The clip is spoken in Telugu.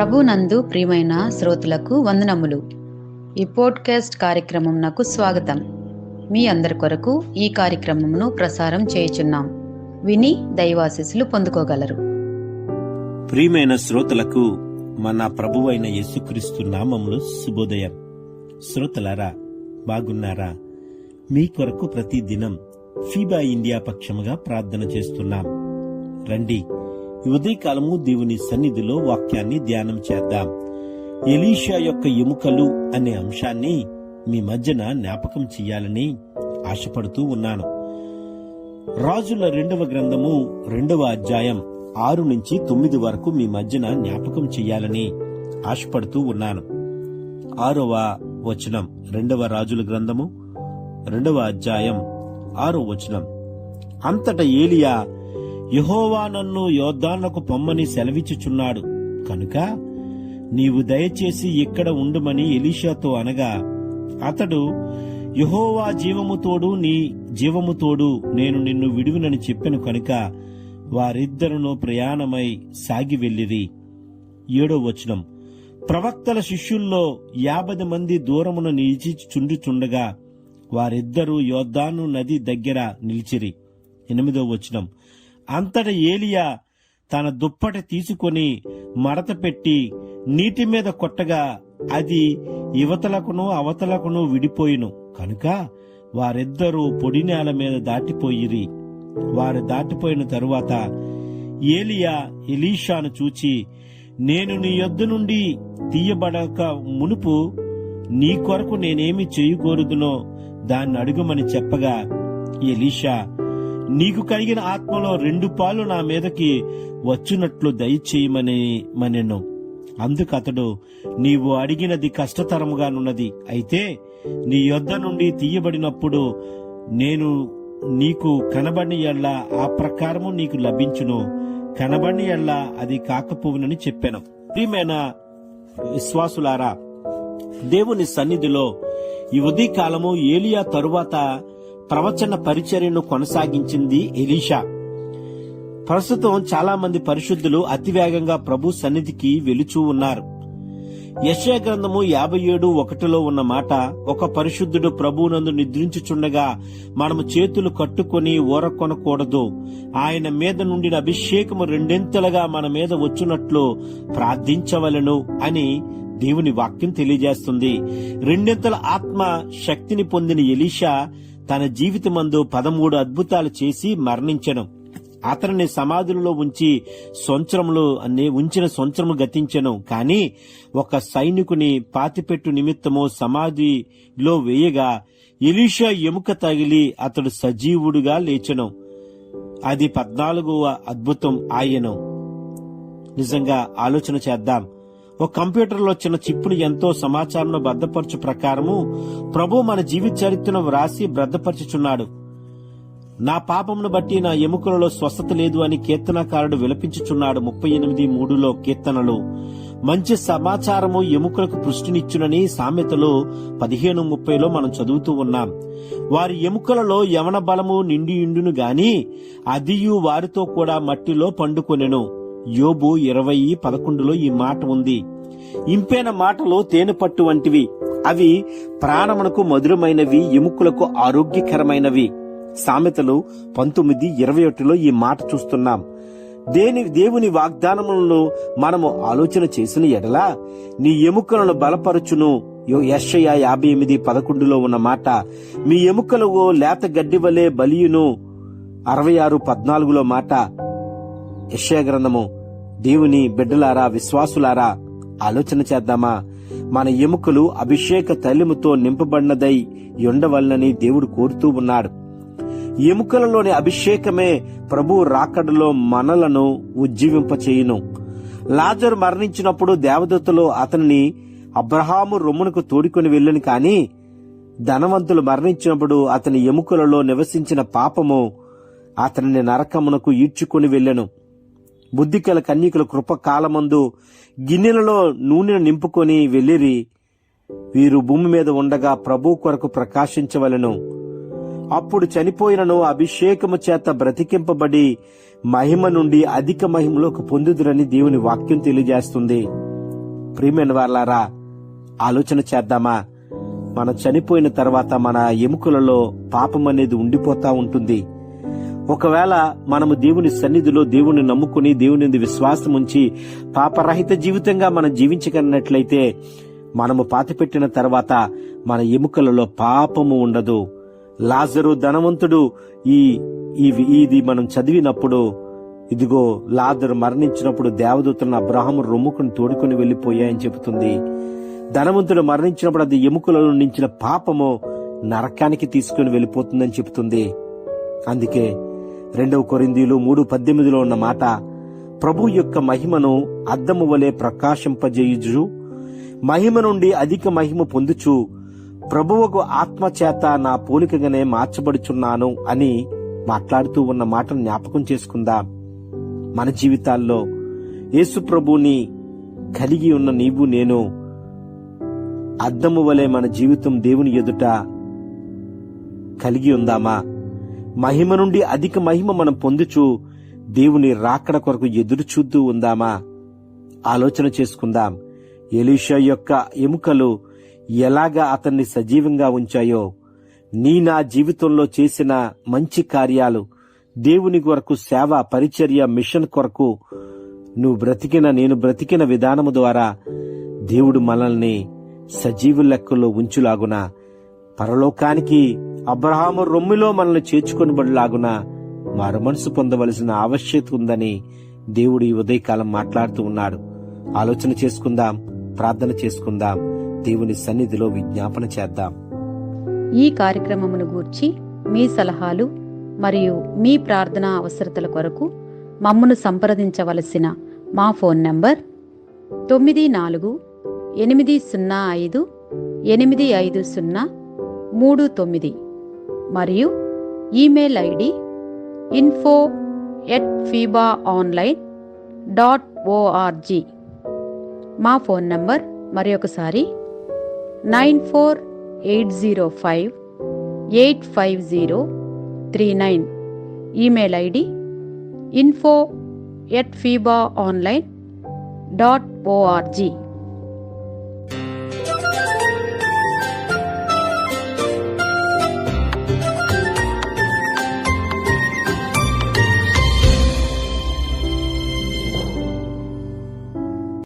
ప్రభునందు ప్రియమైన శ్రోతలకు వందనములు. ఈ పోడ్కాస్ట్ కార్యక్రమం నాకు స్వాగతం. మీ అందరి కొరకు ఈ కార్యక్రమమును ప్రసారం చేయుచున్నాం. విని దైవాశీస్సులు పొందుకోగలరు. ప్రియమైన శ్రోతలకు మన ప్రభువైన యేసుక్రీస్తు నామములో శుభోదయం. శ్రోతలారా, బాగున్నారా? మీ కొరకు ప్రతి దినం ఫీబా ఇండియా పక్షముగా ప్రార్థన చేస్తున్నాం. రండి, ఈ ఉదయకాలము దేవుని సన్నిధిలో వాక్యాన్ని ధ్యానం చేద్దాం. ఎలీషా యొక్క ఎముకలు అనే అంశాన్ని మీ మధ్యన జ్ఞాపకం చెయ్యాలని ఆశపడుతూ ఉన్నాను. రాజుల 2వ గ్రంథము 2వ అధ్యాయం 6 నుంచి 9 వరకు మీ మధ్యన జ్ఞాపకం చెయ్యాలని ఆశపడుతూ ఉన్నాను. 6వ వచనం, 2వ రాజుల గ్రంథము 2వ అధ్యాయం 6వ వచనం. అంతటా ఏలియా, యెహోవా నన్ను యోర్దానుకు పొమ్మని సెలవిచ్చుచున్నాడు కనుక నీవు దయచేసి ఇక్కడ ఉండుమని ఎలీషాతో అనగా, అతడు, యెహోవా జీవము తోడు నీ జీవము తోడు నేను నిన్ను విడువనని చెప్పెను కనుక వారిద్దరును ప్రయాణమై సాగి వెళ్ళిరి. 7వ వచనం. ప్రవక్తల శిష్యుల్లో 50 మంది దూరమున నిలిచిచుండుచుండగా వారిద్దరూ యోర్దాను నది దగ్గర నిలిచిరి. 8వ వచనం. అంతటా ఏలియా తన దుప్పటి తీసుకొని మడత పెట్టి నీటి మీద కొట్టగా అది ఇవతలకును అవతలకును విడిపోయిను కనుక వారిద్దరూ పొడి నేల మీద దాటిపోయిరి. వారు దాటిపోయిన తరువాత ఏలియా ఎలీషాను చూచి, నేను నీ యొద్ద నుండి తీయబడక మునుపు నీ కొరకు నేనేమి చేయకూడదునో దాన్ని అడుగుమని చెప్పగా, ఎలీషా, నీకు కలిగిన ఆత్మలో 2 పాలు నా మీదకి వచ్చునట్లు దయచేయమనెను. అందుకతడు, నీవు అడిగినది కష్టతరముగానున్నది. అయితే నీ యొద్ద నుండి తీయబడినప్పుడు నేను నీకు కనబడిన యెడల ఆ ప్రకారము నీకు లభించును, కనబడిన యెడల అది కాకపోవునని చెప్పాను. ప్రియమైన విశ్వాసులారా, దేవుని సన్నిధిలో ఈ ఉదయకాలము ఏలియా తరువాత ప్రవచన పరిచర్యను కొనసాగించింది ఎలీషా. ప్రస్తుతం చాలా మంది పరిశుద్ధులు అతివేగంగా ప్రభు సన్నిధికి వెలుచూ ఉన్నారు. యెషయా గ్రంథము 57:1 ఉన్న మాట, ఒక పరిశుద్ధుడు ప్రభువునందు నిద్రించుచుండగా మనము చేతులు కట్టుకొని ఊరకొనకూడదు, ఆయన మీద నుండిన అభిషేకము 2 మన మీద వచ్చునట్లు ప్రార్థించవలెను అని దేవుని వాక్యం తెలియజేస్తుంది. 2 ఆత్మ శక్తిని పొందిన ఎలీషా తన జీవితమందు 13 అద్భుతాలు చేసి మరణించెను. అతనిని సమాధులలో ఉంచిన సంవత్సరము గతించెను. కాని ఒక సైనికుని పాతిపెట్టు నిమిత్తము సమాధిలో వేయగా ఎలీషా ఎముక తగిలి అతడు సజీవుడుగా లేచెను. అది 14వ అద్భుతం ఆయను. నిజంగా ఆలోచన చేద్దాం. ఒక కంప్యూటర్లో చిన్న చిప్పుని ఎంతో సమాచారంలో భద్రపరచు ప్రకారము ప్రభు మన జీవిత చరిత్రను వ్రాసి భద్రపరచుచున్నాడు. నా పాపమును బట్టి నా ఎముకలలో స్వస్థత లేదు అని కీర్తనకారుడు విలపించుచున్నాడు. 38:3 కీర్తనలు. మంచి సమాచారము ఎముకలకు పుష్టినిచ్చునని సామెతలు 15:30 మనం చదువుతూ ఉన్నాం. వారి ఎముకలలో యవన బలము నిండియుండును గాని అదియు వారితో కూడా మట్టిలో పండుకొనెను. యోబు 20:11 ఈ మాట ఉంది. ఇంపైన మాటలు తేనె పట్టు వంటివి. అవి ప్రాణమునకు మధురమైనవి, ఎముకలకు ఆరోగ్యకరమైనవి. సామెతలు 19:21 ఈ మాట చూస్తున్నాం. దేవుని వాగ్దానములను మనము ఆలోచన చేసిన ఎడల నీ ఎముకలను బలపరచును. యెషయా 58:11 ఉన్న మాట, మీ ఎముకలు లేత గడ్డి వలె బలియును. 66:14 మాట. యెషయా గ్రంథము. దేవుని బిడ్డలారా, విశ్వాసులారా, ఆలోచన చేద్దామా? మన ఎముకలు అభిషేక తైలముతో నింపబడినదై ఉండవలనని దేవుడు కోరుతూ ఉన్నాడు. ఎముకలలోని అభిషేకమే ప్రభు రాకడలో మనలను ఉజ్జీవింపచేయును. లాజరు మరణించినప్పుడు దేవదూతలు అతనిని అబ్రహాము రొమ్మునకు తోడుకొని వెళ్ళను. కాని ధనవంతులు మరణించినప్పుడు అతని ఎముకలలో నివసించిన పాపము అతనిని నరకమునకు ఈడ్చుకొని వెళ్ళెను. బుద్ధికల కన్యకుల కృపకాలమందు గిన్నెలలో నూనెను నింపుకొని వెళ్ళిరి. వీరు భూమి మీద ఉండగా ప్రభు కొరకు ప్రకాశించవలెను. అప్పుడు చనిపోయినను అభిషేకము చేత బ్రతికింపబడి మహిమ నుండి అధిక మహిమలోకి పొందుదురని దేవుని వాక్యం తెలియజేస్తుంది. ప్రియమైన వారలారా, ఆలోచన చేద్దామా? మనం చనిపోయిన తర్వాత మన ఎముకలలో పాపం అనేది ఉండిపోతా ఉంటుంది. ఒకవేళ మనము దేవుని సన్నిధిలో దేవుని నమ్ముకుని దేవుని యందు విశ్వాసం ఉంచి పాపరహిత జీవితంగా మనం జీవించగలిగినట్లయితే మనము పాతిపెట్టిన తర్వాత మన ఎముకలలో పాపము ఉండదు. లాజరు ధనవంతుడు ఇది మనం చదివినప్పుడు, ఇదిగో లాజరు మరణించినప్పుడు దేవదూతలను అబ్రహాము రొమ్ముకుని తోడుకుని వెళ్లిపోయాయని చెబుతుంది. ధనవంతుడు మరణించినప్పుడు అది ఎముకలలో నించిన పాపము నరకానికి తీసుకుని వెళ్ళిపోతుందని చెబుతుంది. అందుకే 2 కొరింథీయులు 3:18 ఉన్న మాట, ప్రభు యొక్క మహిమను అద్దము వలె ప్రకాశింపజేయుచు మహిమ నుండి అధిక మహిమ పొందుచు ప్రభువుకు ఆత్మ చేత నా పోలికగానే మార్చబడుచున్నాను అని మాట్లాడుతూ ఉన్న మాటను జ్ఞాపకం చేసుకుందాం. మన జీవితాల్లో యేసు ప్రభుని కలిగి ఉన్న నీవు నేను అద్దము వలె మన జీవితం దేవుని ఎదుట కలిగి ఉందామా? మహిమ నుండి అధిక మహిమ మనం పొందుచు దేవుని రాకడ కొరకు ఎదురు చూస్తూ ఉందామా? ఆలోచన చేసుకుందాం. ఎలీషా యొక్క ఎముకలు ఎలాగా అతన్ని సజీవంగా ఉంచాయో, నా జీవితంలో చేసిన మంచి కార్యాలు, దేవుని కొరకు సేవ, పరిచర్య, మిషన్ కొరకు నేను బ్రతికిన విధానము ద్వారా దేవుడు మనల్ని సజీవు లెక్కలో ఉంచులాగున, పరలోకానికి అబ్రహాము రొమ్ములో మనల్ని చేర్చుకొని బడిలాగున మారు మనసు పొందవలసిన ఆవశ్యకత ఉందని దేవుడు ఈ ఉదయకాలం మాట్లాడుతూ ఉన్నాడు. ఆలోచన చేసుకుందాం, ప్రార్థన చేసుకుందాం, దేవుని సన్నిధిలో విజ్ఞాపన చేద్దాం. ఈ కార్యక్రమమును గూర్చి మీ సలహాలు మరియు మీ ప్రార్థనా అవసరతల కొరకు మమ్మను సంప్రదించవలసిన మా ఫోన్ నంబర్ 9480585039 మరియు ఈమెయిల్ ఐడి info@fibaonline.org. మా ఫోన్ నంబర్ మరొకసారి 9480585039. Email ID info@fibaonline.org.